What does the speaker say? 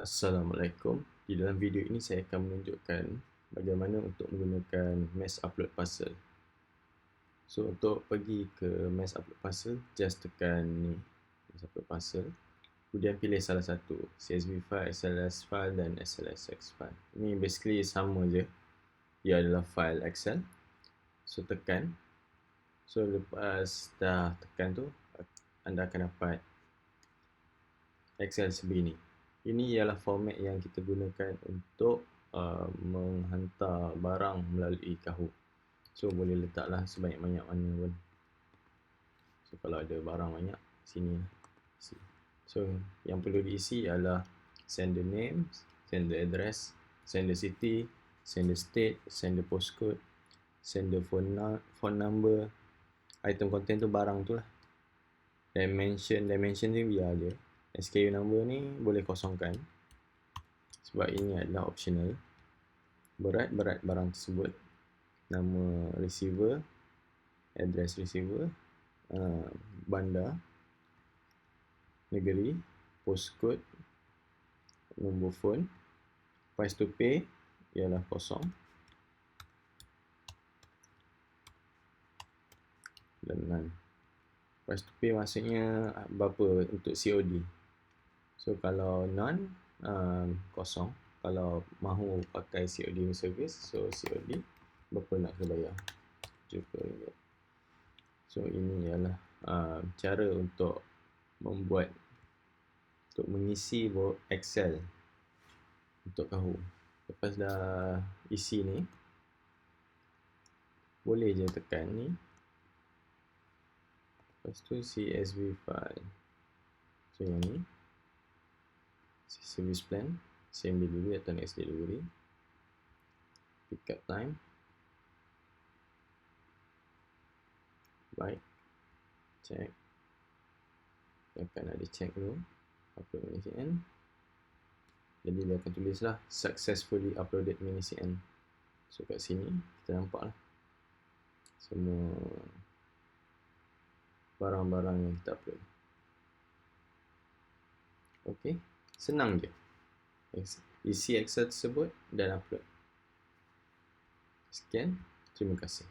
Assalamualaikum. Di dalam video ini saya akan menunjukkan bagaimana untuk menggunakan mass upload parcel. So untuk pergi ke mass upload parcel, just tekan ni, mass upload parcel. Kemudian pilih salah satu, CSV file, XLS file dan SLSX file. Ini basically sama je. Ia adalah file Excel. So tekan. So lepas dah tekan tu, anda akan dapat Excel sebegini. Ini ialah format yang kita gunakan untuk menghantar barang melalui Karhoo. So boleh letaklah sebanyak-banyak mana pun. So kalau ada barang banyak, sini lah. So yang perlu diisi ialah sender name, sender address, sender city, sender state, sender postcode, sender phone number. Item content tu barang tu lah. Dimension tu biar je. SKU number ni boleh kosongkan sebab ini adalah optional. Berat barang tersebut, nama receiver, address receiver, bandar, negeri, postcode, nombor phone, price to pay ialah kosong dan none. Price to pay maksudnya berapa untuk COD. So kalau none, kosong. Kalau mahu pakai COD service, so COD berapa nak kena bayar, RM70. So ini ialah cara untuk mengisi Excel untuk Karhoo. Lepas dah isi ni, boleh je tekan ni. Lepas tu CSV file. So yang ni service plan, same delivery atau next delivery, pick up time, baik, check, akan ada check dulu, upload mini CN. Jadi dia akan tulislah successfully uploaded mini CN. So kat sini kita nampak lah semua barang-barang yang kita upload. Ok, senang je. Isi Excel tersebut dan upload. Sekian, terima kasih.